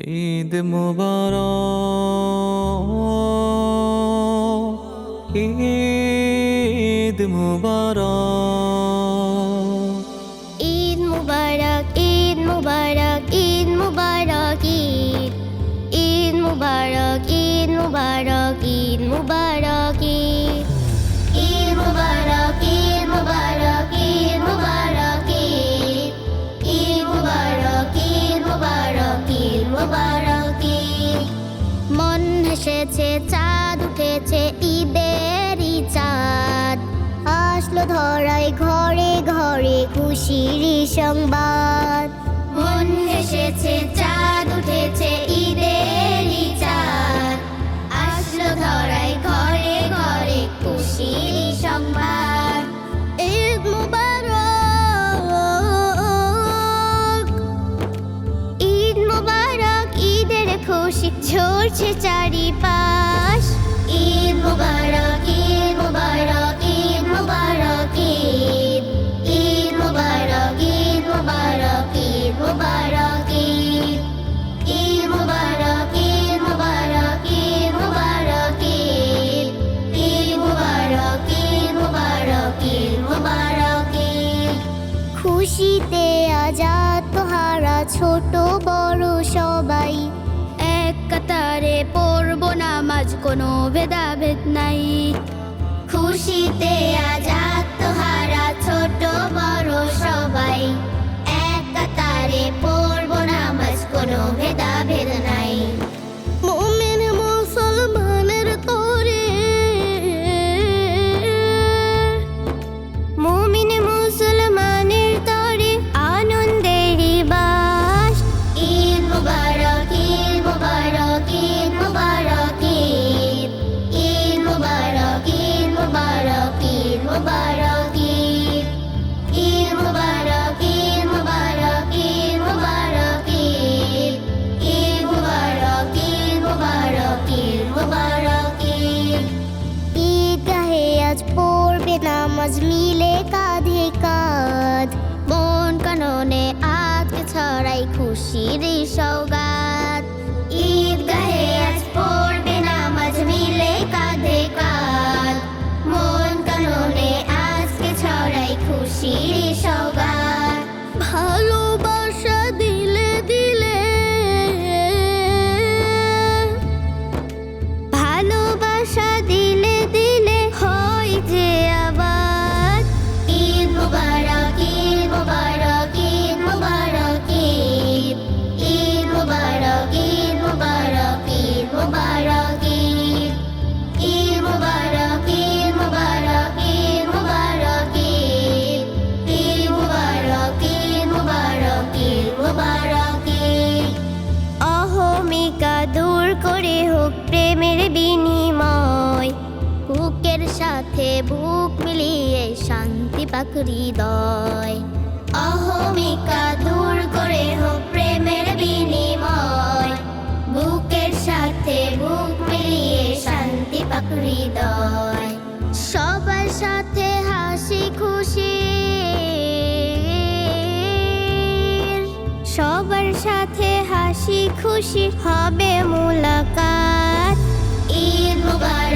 ঈদ মুবারক, ঈদ মুবারক, ঈদ মুবারক, ঈদ মুবারক, ঈদ মুবারক, ঈদ ঈদ মুবারক, ঈদ মুবারক, ঈদ মুবারক, ঈদ ঈদ মুবারক, ঈদ মুবারক, ঈদ মুবারক, ঈদ ঈদ মুবারক, ঈদ মুবারক, ঈদ মুবারক, ঈদ। মন হেসেছে, চাঁদ উঠেছে, ঈদেরই চাঁদ আসলো ধরায়, ঘরে ঘরে খুশির সংবাদ। মন হেসেছে, চাঁদ উঠেছে, ঈদেরই চাঁদ আসলো ধরায়, ঘরে ঘরে খুশির সংবাদ। ঈদ মুবারক, ঈদ মুবারক, ঈদের খুশি ঝরছে চারিপাশ। ঈদ মুবারক, ঈদ মুবারক, ঈদ মুবারক, ঈদ ঈদ মুবারক, ঈদ মুবারক, ঈদ মুবারক, ঈদ ঈদ মুবারক, ঈদ মুবারক, ঈদ মুবারক, ঈদ ঈদ মুবারক, ঈদ মুবারক, ঈদ মুবারক, ঈদ। খুশিতে আজাদ তোহারা, ছোট বড় সবাই এক কাতারে পড়ব নামাজ, কোনো ভেদাভেদ নাই। খুশিতে আজাদ তোহারা, ছোট বড় সবাই এক কাতারে পড়ব নামাজ, কোনো ভেদাভেদ নাই। মুমিন মুসলমানের তরে, মুমিন মুসলমানের তরে আনন্দেরই বাস। ঈদ মুবারক, ঈদ মুবারক, ঈদ মুবারক, ঈদ ঈদ মুবারক, ঈদ মুবারক, ঈদ মুবারক, ঈদ ঈদ মুবারক, ঈদ মুবারক, ঈদ মুবারক, ঈদ ঈদ মুবারক, ঈদ মুবারক, ঈদ মুবারক, ঈদ। ঈদগাহে আজ পড়বে নামাজ, মিলে কাঁধে কাঁধ মন কাননে আজকে ছড়াই খুশির সওগাত। ঈদগাহে আজ পড়বে নামাজ, মিলে কাঁধে কাঁধ মন কাননে আজকে ছড়াই খুশির সওগাত। ভালোবাসা দিলে দিলে, ভালোবাসা দিলে দিলে হয় যে আবার। ঈদ মুবারক, ঈদ মুবারক, ঈদ মুবারক, ঈদ ঈদ মুবারক, ঈদ মুবারক, ঈদ মুবারক, ঈদ ঈদ মুবারক, ঈদ মুবারক, ঈদ মুবারক, ঈদ ঈদ মুবারক, ঈদ মুবারক, ঈদ মুবারক, ঈদ। অহমিকা দূর করে হোক প্রেমের বিনিময়, বুকের সাথে বুক মিলিয়ে শান্তি পাক হৃদয়। অহমিকা দূর করে হোক প্রেমের বিনিময়, বুকের সাথে বুক মিলিয়ে শান্তি পাক হৃদয়। সবার সাথে হাসি খুশি, সবার সাথে হাসি খুশি হবে মুলাকাত। ঈদ মুবারক।